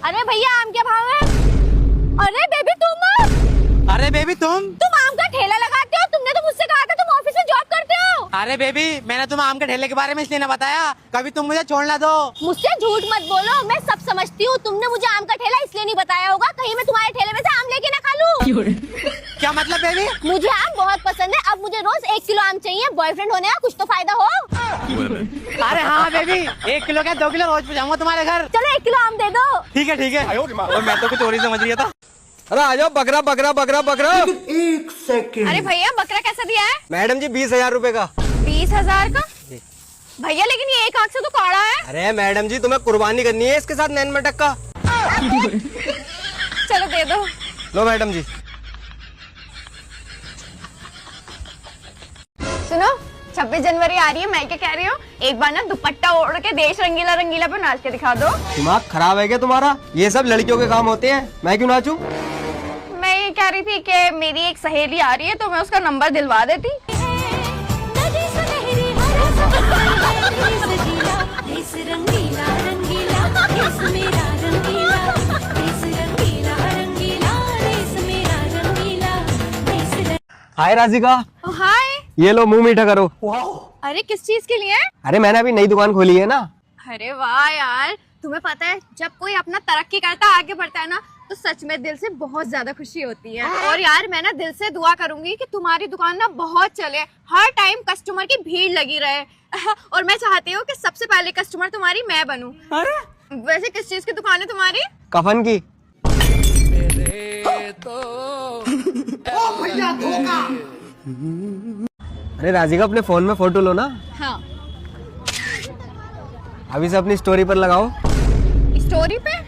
अरे भैया आम क्या भाव है? अरे बेबी तुम तुम आम का ठेला लगाते हो। तुमने तो मुझसे कहा था तुम ऑफिस में जॉब करते हो। अरे बेबी मैंने तुम्हें आम के ठेले के बारे में इसलिए ना बताया, कभी तुम मुझे छोड़ना दो। मुझसे झूठ मत बोलो, मैं सब समझती हूँ। तुमने मुझे आम का ठेला इसलिए नहीं बताया होगा कहीं मैं तुम्हारे ठेले में से आम लेके ना खा लूं। क्या मतलब बेबी? मुझे आम बहुत पसंद है। अब मुझे रोज 1 किलो आम चाहिए। बॉयफ्रेंड होने का कुछ तो फायदा हो। अरे हाँ बेबी, 1 किलो क्या 2 किलो रोज पहुंचाऊंगा तुम्हारे घर। चलो 1 किलो आम दे दो। ठीक है। और मैं तो कुछ और ही समझ रहा था। अरे आ जाओ, बकरा बकरा बकरा बकरा। एक सेकंड। अरे भैया बकरा कैसा दिया है? मैडम जी 20,000 रूपए का। 20,000 का? भैया लेकिन ये एक आंख से तो काढ़ा है। अरे मैडम जी तुम्हें कुर्बानी करनी है इसके साथ नैन मटक का। चलो दे दो। लो मैडम जी। सुनो 26 जनवरी आ रही है, मैं क्या कह रही हूँ, एक बार ना दुपट्टा ओढ़ के देश रंगीला रंगीला पे नाच के दिखा दो। दिमाग खराब है क्या तुम्हारा? ये सब लड़कियों के काम होते हैं, मैं क्यों नाचूं? मैं ये कह रही थी कि मेरी एक सहेली आ रही है तो मैं उसका नंबर दिलवा देती। हाय राधिका। हाय। ये लो मुंह मीठा करो। अरे किस चीज के लिए? अरे मैंने अभी नई दुकान खोली है ना। अरे वाह यार, तुम्हें पता है जब कोई अपना तरक्की करता है, आगे बढ़ता है ना, तो सच में दिल से बहुत ज्यादा खुशी होती है। और यार मैं ना दिल से दुआ करूंगी कि तुम्हारी दुकान ना बहुत चले, हर टाइम कस्टमर की भीड़ लगी रहे। और मैं चाहती हूँ कि सबसे पहले कस्टमर तुम्हारी मैं बनूं। अरे वैसे किस चीज की दुकान है तुम्हारी? कफन की। भैया धोखा। अरे राधिका अपने फोन में फोटो लो ना। हाँ। अभी से अपनी स्टोरी पर लगाओ। स्टोरी पे?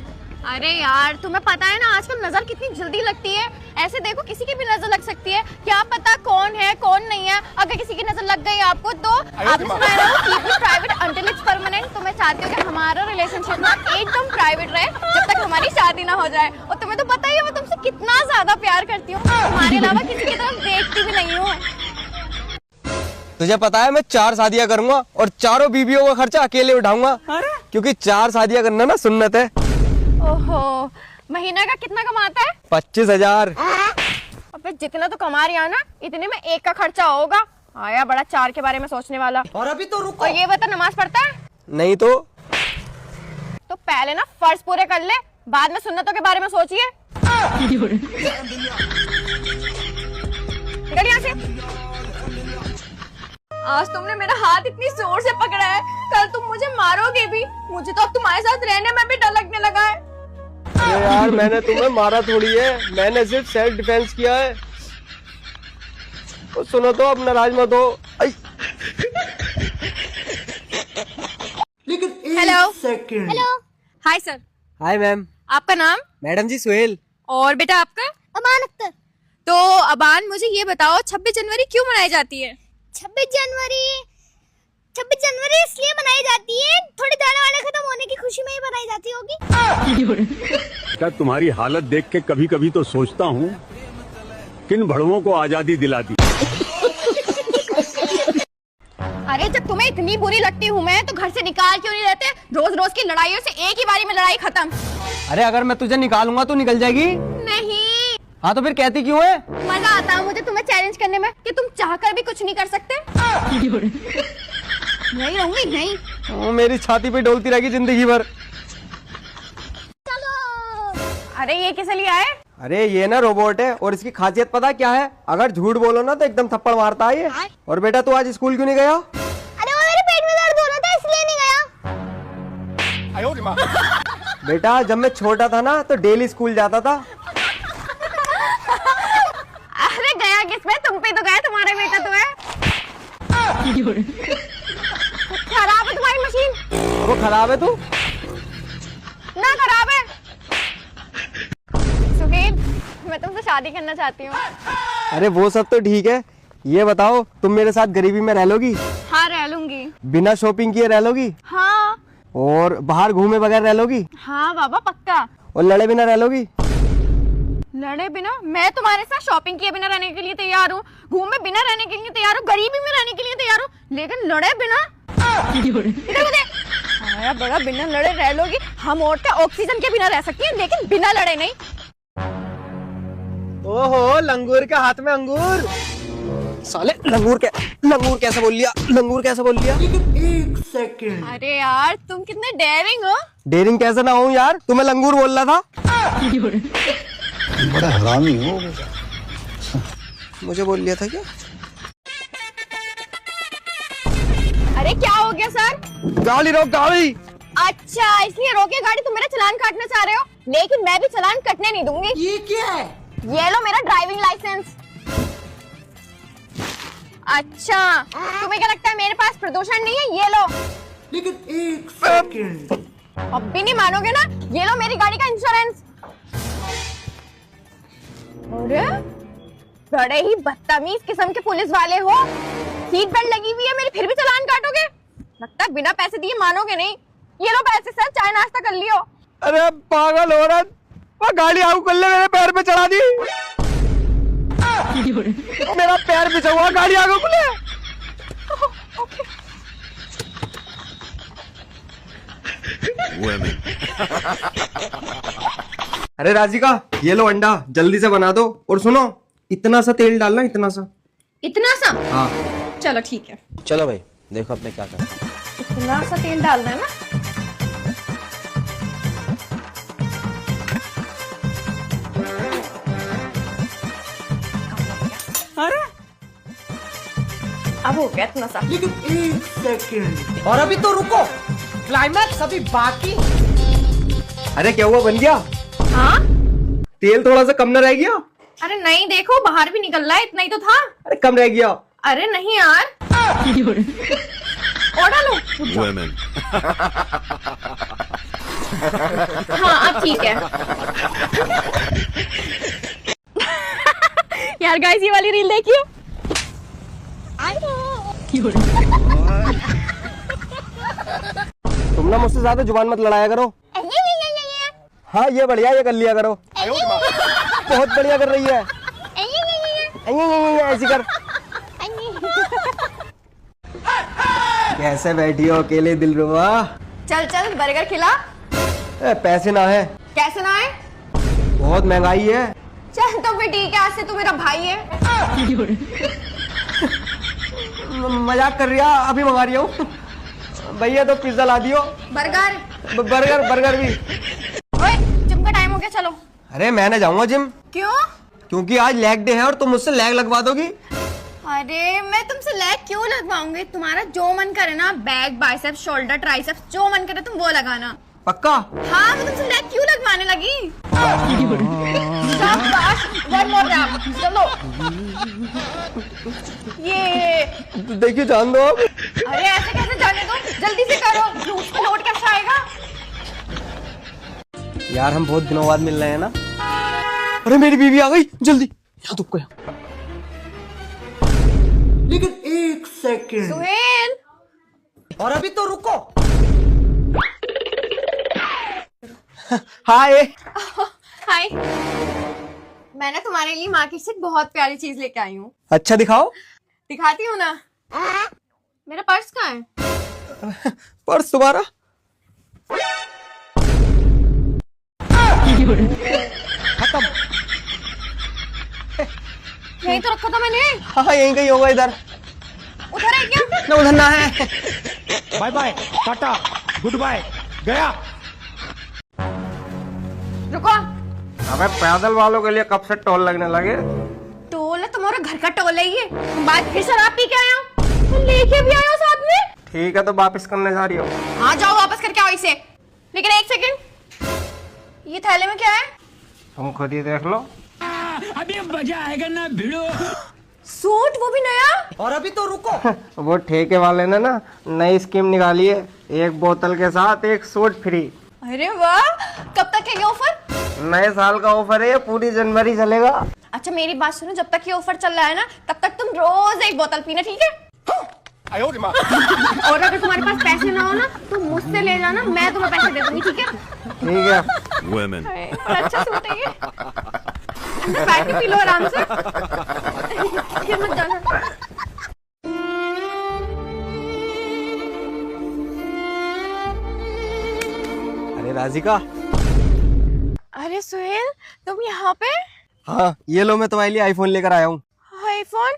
अरे यार तुम्हें पता है ना आजकल नजर कितनी जल्दी लगती है। ऐसे देखो किसी की भी नजर लग सकती है, क्या पता कौन है कौन नहीं है। अगर किसी की नजर लग गई आपको तो आपने सुना है ना, keep it private until it's permanent. तो मैं चाहती हूँ कि हमारा रिलेशनशिप ना एकदम प्राइवेट रहे जब तक हमारी शादी ना हो जाए। और तुम्हें तो पता ही है मैं तुमसे कितना ज्यादा प्यार करती हूँ, तुम्हारे अलावा किसी की तरफ देखती भी नहीं हूँ। तुझे पता है मैं 4 शादियां करूंगा और चारों बीवियों का खर्चा अकेले उठाऊंगा, क्योंकि 4 शादियां करना ना सुन्नत है। ओहो, महीना का कितना कमाता है? 25,000। अबे जितना तो कमा रही है ना, इतने में एक का खर्चा होगा। आया बड़ा 4 के बारे में सोचने वाला। और अभी तो रुको। और ये बता नमाज पढ़ता है? नहीं तो पहले ना फर्ज पूरे कर ले, बाद में सुन्नतों के बारे में सोचिए। निकल यहाँ से। आज तुमने मेरा हाथ इतनी जोर से पकड़ा है, कल तुम मुझे मारोगे भी। मुझे तो अब तुम्हारे साथ रहने में भी डर लगने लगा है। अरे यार मैंने तुम्हें मारा थोड़ी है, मैंने सिर्फ सेल्फ डिफेंस किया है। तो सुनो तो अब नाराज मत हो। लेकिन हेलो। एक second. Hello. Hi sir. Hi ma'am. आपका नाम? मैडम जी सुहेल। और बेटा आपका? अमान अख्तर। तो अबान मुझे ये बताओ 26 जनवरी क्यों मनाई जाती है? 26 जनवरी इसलिए मनाई जाती है, थोड़ी दाना वाले खत्म होने की खुशी में ही मनाई जाती होगी। क्या तुम्हारी हालत देख के कभी कभी तो सोचता हूँ किन भड़वों को आजादी दिला दी। अरे जब तुम्हें इतनी बुरी लगती हूँ मैं, तो घर से निकाल क्यों नहीं रहते? रोज रोज की लड़ाइयों से एक ही बारी में लड़ाई खत्म। अरे अगर मैं तुझे निकालूंगा तो निकल जाएगी। नहीं। हाँ तो फिर कहती क्यों है? मजा आता है मुझे तुम्हें चैलेंज करने में कि तुम चाहकर भी कुछ नहीं कर सकते। नहीं रहूंगी नहीं। मेरी छाती पे डोलती रहेगी जिंदगी भर। अरे ये किस लिए है? अरे ये ना रोबोट है और इसकी खासियत पता क्या है? अगर झूठ बोलो ना तो एकदम थप्पड़ मारता है ये। और बेटा तू आज स्कूल क्यों नहीं गया? अरे वो मेरे पेट में दर्द हो रहा था इसलिए नहीं गया। बेटा जब मैं छोटा था ना तो डेली स्कूल जाता था। अरे गया किसमें, तुम पे तो गया, तुम्हारा बेटा तो है। खराब है तुम्हारी मशीन। वो खराब है तू? ना खराब है। सुहेल मैं तुमसे शादी करना चाहती हूँ। अरे वो सब तो ठीक है, ये बताओ तुम मेरे साथ गरीबी में रह लोगी? हाँ रह लूंगी। बिना शॉपिंग किए रह लोगी? हाँ। और बाहर घूमे बगैर रह लोगी? हाँ बाबा पक्का। और लड़े बिना रह लोगी? लड़े बिना? मैं तुम्हारे साथ शॉपिंग किए बिना रहने के लिए तैयार हूँ, घूमे बिना रहने के लिए तैयार हूँ, गरीबी में रहने के लिए तैयार हूँ, लेकिन लड़े बिना? इधर को देख। बड़ा बड़ा बिना लड़े रह लोगी। हम औरतें ऑक्सीजन के बिना रह सकती हैं, लेकिन बिना लड़े नहीं। ओहो, लंगूर के हाथ में अंगूर। साले लंगूर कैसे बोल लिया? लंगूर कैसे बोल लिया? लेकिन 1 सेकंड। अरे यार तुम कितने डेयरिंग हो। डेयरिंग कैसे ना हूँ यार, तुम्हें लंगूर बोल रहा था। बड़ा हरामी हो। मुझे बोल लिया था क्या? अरे क्या हो गया सर? गाड़ी रोक गाड़ी। अच्छा इसलिए रोके गाड़ी, तुम मेरा चालान काटना चाह रहे हो, लेकिन मैं भी चालान कटने नहीं दूंगी। ये क्या है? ये लो मेरा ड्राइविंग लाइसेंस। अच्छा तुम्हें क्या लगता है मेरे पास प्रदूषण नहीं है? ये लो। लेकिन 1 सेकंड। अब भी नहीं मानोगे ना, ये लो मेरी गाड़ी का इंश्योरेंस। अरे बड़े ही बदतमीज किस्म के पुलिस वाले हो। सीट बेल्ट लगी हुई है मेरी, फिर भी चालान काटोगे? लगता है बिना पैसे दिए मानोगे नहीं। ये लो पैसे सर, चाय नाश्ता कर लियो। अरे पागल औरत, वो गाड़ी आऊ कर ले, मेरे पैर पे चढ़ा दी। मेरा पैर पिछा हुआ, गाड़ी आगे खुले। अरे राजिका, ये लो अंडा, जल्दी से बना दो। और सुनो, इतना सा तेल डालना, इतना सा। इतना सा? हाँ चलो ठीक है। चलो भाई, देखो अपने क्या करना। इतना सा तेल डालना है ना। अरे अब हो गया इतना सा। लेकिन 1 सेकंड। और अभी तो रुको, क्लाइमैक्स अभी बाकी। अरे क्या हुआ, बन गया? हाँ तेल थोड़ा सा कम न रह गया? अरे नहीं, देखो बाहर भी निकल रहा है, इतना ही तो था। अरे कम रह गया। अरे नहीं यार। और डालो। हाँ अब ठीक है। यार गाइस ये वाली रील देखिए। तुम ना मुझसे ज्यादा जुबान मत लड़ाया करो। हाँ ये बढ़िया, ये कर लिया करो। बहुत बढ़िया कर रही है। ऐसी कर। कैसे बैठी हो अकेले दिलरुबा? चल चल बर्गर खिला। पैसे ना है। कैसे ना है? बहुत महंगाई है। चल तो फिर ठीक है, आज से तू मेरा भाई है। मजाक कर रही है, अभी मंगा रही हूँ। भैया तो पिज्जा ला दियो। बर्गर। बर्गर भी। ओए जिम का टाइम हो गया, चलो। अरे मैं ना जाऊंगा जिम। क्यों? क्योंकि आज लेग डे है और तुम मुझसे लेग लगवा दोगी। अरे मैं तुमसे लेग क्यों लगवाऊंगी? तुम्हारा जो मन करे ना, बैक बाइसेप्स शोल्डर ट्राइसेप्स, जो मन करे तुम वो लगाना। पक्का? हाँ मैं तुमसे लेग क्यों लगवाने लगी? शाबाश, one more round, चलो। ये देखिए जान दो। अरे ऐसे कैसे जाने दो, जल्दी से करो, ग्रुप में नोट कैसे आएगा? यार हम बहुत दिनों बाद मिल रहे हैं ना। अरे मेरी बीवी आ गई, जल्दी यहाँ तुम को। लेकिन 1 सेकंड। सुहेल। और अभी तो रुको। हाय। हाय। मैंने तुम्हारे लिए मार्केट से बहुत प्यारी चीज लेके आई हूँ। अच्छा दिखाओ। दिखाती हूँ ना। मेरा पर्स कहाँ है? पर्स तुम्हारा? खत्म। यही तो रखा था मैंने। हाँ यहीं कहीं होगा, इधर। उधर है क्या? ना उधर ना है। Bye bye, tata, good bye, गया। रुको। अबे पैदल वालों के लिए कब से टोल लगने लगे? टोल है? तुम्हारा घर का टोल है ये। तुम बाद फिर शराब पी के आए हो, तुम लेके भी आए हो साथ में। ठीक है तो वापस करने जा रही हो? हाँ जाओ वापस करके आओ इसे। लेकिन एक सेकंड, ये थैले में क्या है? तुम खुद ही देख लो। अभी मजा आएगा ना भिड़ो। सूट, वो भी नया। और अभी तो रुको। वो ठेके वाले ने ना नई स्कीम निकाली है, 1 बोतल के साथ 1 सूट फ्री। अरे वाह, कब तक है ये ऑफर? नए साल का ऑफर है, पूरी जनवरी चलेगा। अच्छा मेरी बात सुनो, जब तक ये ऑफर चल रहा है ना, तब तक तुम रोज 1 बोतल पीना, ठीक है? और अगर तुम्हारे पास पैसे ना हो ना, तो मुझसे ले जाना, मैं तुम्हें पैसे दे दूंगी, ठीक है? ठीक है। बड़ा अच्छा सूट है ये। अंदर बैठ के पी लो आराम से। फिर मत जाना। राधिका। अरे सुहेल, तुम यहाँ पे? हाँ, ये लो, मैं तुम्हारे लिए आईफोन लेकर आया हूँ। आईफोन?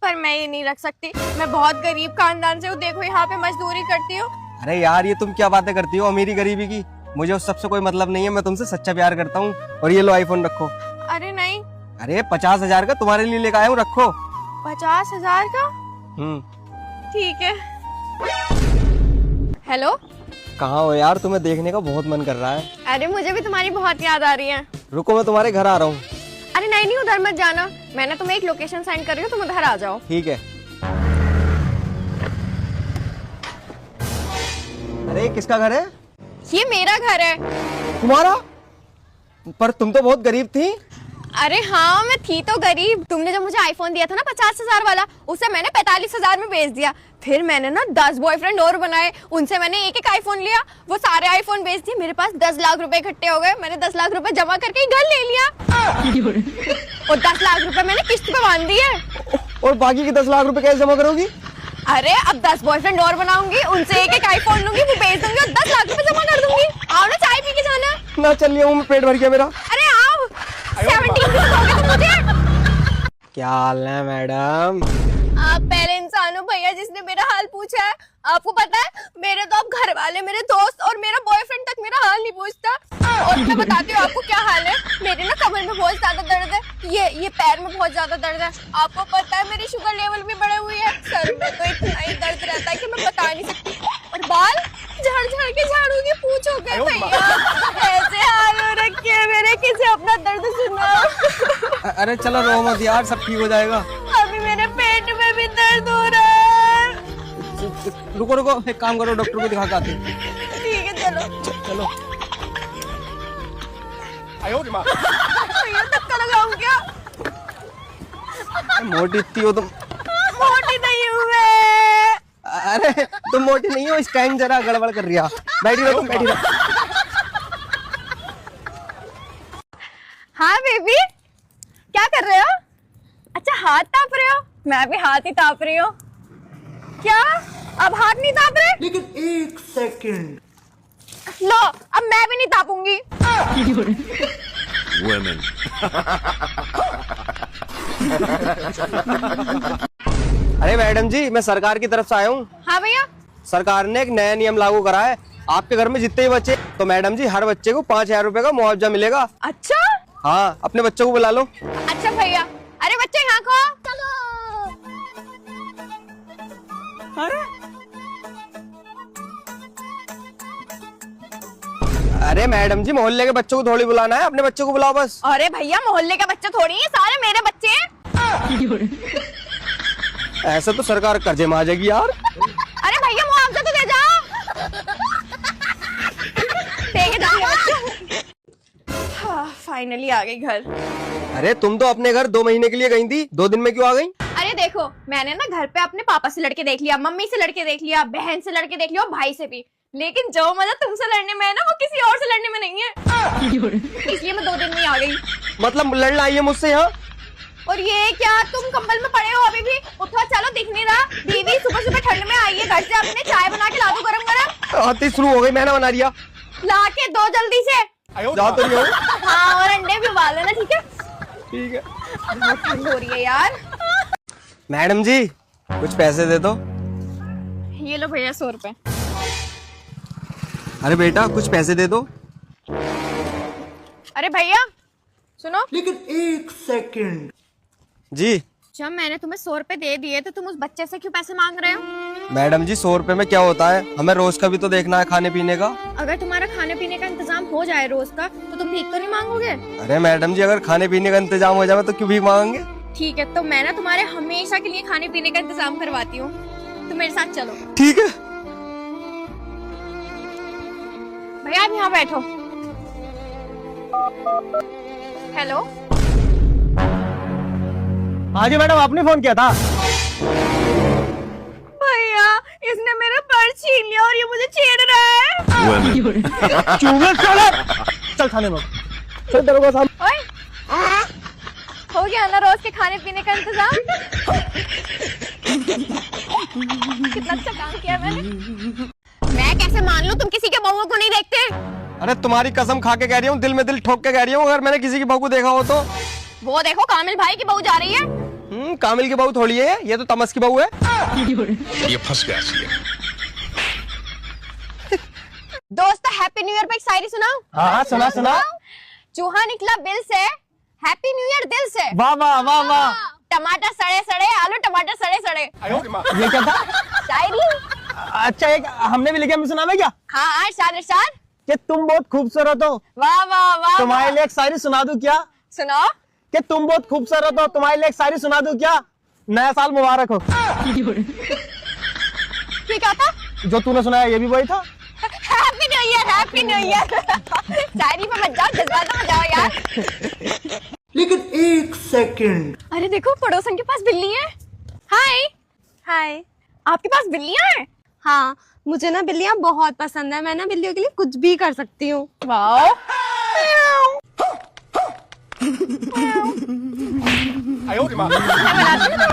पर मैं ये नहीं रख सकती, मैं बहुत गरीब खानदान से हूँ। देखो यहाँ पे मजदूरी करती हूँ। अरे यार, ये तुम क्या बातें करती हो अमीरी गरीबी की। मुझे उस सबसे कोई मतलब नहीं है, मैं तुमसे सच्चा प्यार करता हूँ। और ये लो आईफोन रखो। अरे नहीं। अरे 50,000 का तुम्हारे लिए लेकर आया हूँ, रखो। 50,000 का? ठीक है। हेलो, कहाँ हो यार, तुम्हें देखने का बहुत मन कर रहा है। अरे मुझे भी तुम्हारी बहुत याद आ रही है। रुको, मैं तुम्हारे घर आ रहा हूँ। अरे नहीं नहीं, उधर मत जाना, मैंने तुम्हें एक लोकेशन सेंड कर रही हूँ, तुम उधर आ जाओ। ठीक है। अरे किसका घर है? ये मेरा घर है। तुम्हारा? पर तुम तो बहुत गरीब थी। अरे हाँ, मैं थी तो गरीब। तुमने जो मुझे आईफोन दिया था ना 50,000 वाला, उसे मैंने 45,000 में बेच दिया। फिर मैंने ना 10 बॉयफ्रेंड और बनाए, उनसे मैंने एक एक आईफोन लिया, वो सारे आईफोन बेच दिए। मेरे पास 10 लाख रुपए इकट्ठे हो गए। मैंने 10 लाख रुपए जमा करके ही घर ले लिया। और 10 लाख रुपए मैंने किस्त पे बांध दिए। और बाकी के 10 लाख रुपए कैसे जमा करोगी? अरे अब 10 बॉयफ्रेंड और बनाऊंगी, उनसे एक एक आईफोन लूंगी, वो बेच दूंगी और 10 लाख रुपए जमा कर दूंगी। आओ ना, चाय पी के जाना। ना चल लिया हूँ, पेट भर गया मेरा। अरे आओ, 17 भी तो दोगे तुम मुझे। क्या हाल है मैडम? आप पहले इंसान हो भैया जिसने मेरा हाल पूछा है। आपको पता है, मेरे तो अब घर वाले, मेरे दोस्त और मेरा बॉयफ्रेंड तक मेरा हाल नहीं पूछता। और मैं बताती हूँ आपको क्या हाल है। मेरे ना कमर में बहुत ज्यादा दर्द है, ये पैर में बहुत ज्यादा दर्द है। आपको पता है मेरी शुगर लेवल भी बढ़ी हुई है। सर में तो इतना ही दर्द रहता है कि मैं बता नहीं सकती। और बाल झाड़ झाड़ के झाड़ूंगी, पूछोगे भैया ऐसे हाल हो रखे हैं मेरे, किसी अपना दर्द सुनाओ। अरे चलो रो मत यार, सब ठीक हो जाएगा। अभी मेरे पेट में भी दर्द हो रहा है। रुको रुको, एक काम करो, डॉक्टर को दिखा के आते हैं। ठीक है चलो। चलो। भैया धक्का लगाऊं क्या? मोटी इतनी हो तुम। मोटी नहीं हूँ मैं। अरे तुम मोटी नहीं हो, स्टैंड जरा गड़बड़ कर रही है। बैठी रहो तुम, बैठी रहो। हाँ बेबी, क्या कर रहे हो? अच्छा हाथ ताप रहे हो? मैं भी हाथ ही ताप रही हूँ। क्या अब हाथ नहीं ताप रहे? लेकिन 1 सेकंड। लो, अब मैं भी नहीं तापूंगी। अरे मैडम जी, मैं सरकार की तरफ से आया हूँ। हाँ भैया। सरकार ने एक नया नियम लागू करा है। आपके घर में जितने भी बच्चे, तो मैडम जी हर बच्चे को 5,000 रुपए का मुआवजा मिलेगा। अच्छा। हाँ, अपने बच्चों को बुला लो। अच्छा भैया। अरे बच्चे यहाँ को चलो। अरे मैडम जी, मोहल्ले के बच्चों को थोड़ी बुलाना है, अपने बच्चों को बुलाओ बस। अरे भैया, मोहल्ले के बच्चे थोड़ी हैं, सारे मेरे बच्चे हैं। ऐसा तो सरकार कर्जे में आ जाएगी यार। अरे भैया, मुआवजा तो दे जाओ। देके जाओगे बच्चे। हाँ, फाइनली आ गई घर। अरे तुम तो अपने घर 2 महीने के लिए गई थी, 2 दिन में क्यों आ गई? अरे देखो, मैंने ना घर पे अपने पापा से लड़के देख लिया, मम्मी से लड़के देख लिया, बहन से लड़के देख लिया और भाई से भी। लेकिन जो मजा तुमसे लड़ने में है ना, वो किसी और से लड़ने में नहीं है। इसलिए मैं 2 दिन में आ गई। मतलब लड़ना आई है मुझसे यहाँ? और ये क्या, तुम कंबल में पड़े हो अभी भी? उठो, चलो, दिख नहीं रहा। दीदी सुबह सुबह ठंड में आई है, घर से अपने चाय बना के ला दो गरम गरम। आती शुरू हो गई, मैंने बना दिया। ला के दो जल्दी से। जा तो नहीं हो? हाँ, और अंडे भी उबाल लेना, ठीक है? ठीक है। बहुत ठंड हो रही है यार। मैडम जी, कुछ पैसे दे दो। ये लो भैया, 100 रुपए। अरे बेटा, कुछ पैसे दे दो। अरे भैया सुनो। लेकिन 1 सेकंड। जी। जब मैंने तुम्हें 100 रुपए दे दिए तो तुम उस बच्चे से क्यों पैसे मांग रहे हो? मैडम जी, 100 रुपए में क्या होता है, हमें रोज का भी तो देखना है, खाने पीने का। अगर तुम्हारा खाने पीने का इंतजाम हो जाए रोज का, तो तुम भीख तो नहीं मांगोगे? अरे मैडम जी, अगर खाने पीने का इंतजाम हो जाए तो क्यों भीख मांगेंगे? ठीक है, तो मैं ना तुम्हारे हमेशा के लिए खाने पीने का इंतजाम करवाती हूँ, तुम मेरे साथ चलो। ठीक है। भैया आप यहाँ बैठो। हेलो। हाँ जी मैडम, आपने फोन किया था। भैया, इसने मेरा पर्स छीन लिया और ये मुझे छेड़ रहा है। चल खाने में, चल तेरे को सामने। ओए, हो गया ना रोज के खाने पीने का इंतजाम? कितना अच्छा काम किया मैंने। मैं कैसे मान लूं, तुम किसी के बहुओं को नहीं देखते? अरे तुम्हारी कसम खा के कह रही हूँ, दिल में दिल ठोक के कह रही हूँ, अगर मैंने किसी की बहू को देखा हो तो। वो देखो कामिल भाई की बहू जा रही है। कामिल की बहू थोड़ी है, ये तो तमस की बहू है। ये फंस गया सी। दोस्त हैप्पी न्यू ईयर पे एक शायरी सुनाओ। हाँ सुना सुना। चूहा निकला बिल से, हैप्पी न्यू ईयर दिल से। वाह वाह वाह वाह। टमाटर सड़े सड़े, आलू टमाटर सड़े सड़े। ये क्या था? शायरी। अच्छा एक हमने भी लिखा, मैं सुनावे क्या? हाँ इरशाद इरशाद। कि तुम बहुत खूबसूरत हो, वाह वाह वाह। तुम्हारे लिए एक शायरी सुना दूं क्या? सुनाओ। कि तुम बहुत खूबसूरत हो, तुम्हारे लिए एक शायरी सुना दूं क्या? नया साल मुबारक हो। ये क्या था? जो तूने सुनाया ये भी वही था। Happy new year, happy new year. शायरी पे मत जाओ, जज्बात में जाओ यार। लेकिन एक सेकंड। अरे देखो पड़ोसन के पास बिल्ली है। हाय हाय। आपके पास बिल्लियां हैं? हाँ मुझे ना बिल्लियाँ बहुत पसंद है, मैं ना बिल्लियों के लिए कुछ भी कर सकती हूँ। वाओ।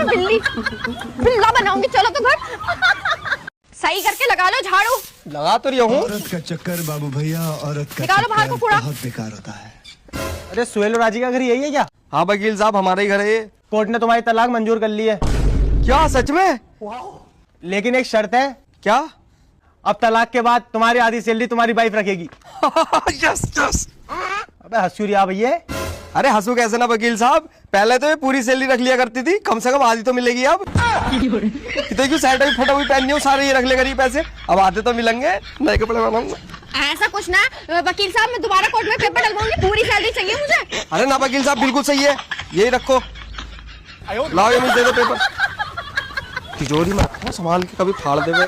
बिल्ली बिल्ला बनाऊंगी, चलो तो घर। सही करके लगा लो झाड़ू। लगा तो रही हूँ। औरत का चक्कर बाबू भैया, औरत का निकालो बाहर को चक्कर कूड़ा। बहुत बेकार होता है। अरे सुहेल और राजी का घर यही है क्या? हाँ वकील साहब, हमारे ही घर है ये। कोर्ट ने तुम्हारी तलाक मंजूर कर ली है। क्या सच में? लेकिन एक शर्त है। क्या? अब तलाक के बाद तुम्हारी आधी सैलरी तुम्हारी वाइफ रखेगी। Yes yes. अबे हंसूरिया भैया। अरे हंसू कैसे ना वकील साहब, पहले तो ये पूरी सैलरी रख लिया करती थी, कम से कम आधी तो मिलेगी अब। तो क्यों शर्ट भी फटा हुई पहननी हो, सारे ये रख ले करी पैसे, अब आधे तो मिलेंगे, नए कपड़े बनाऊंगा। ऐसा कुछ ना वकील साहब, मैं दोबारा कोर्ट में पेपर डलवाऊंगी, पूरी सैलरी चाहिए मुझे। अरे ना वकील साहब, बिल्कुल सही है, यही रखो। लाओ ये मुझे दे दो पेपर, तिजोरी में रखो, संभाल के कभी फाड़ देवे।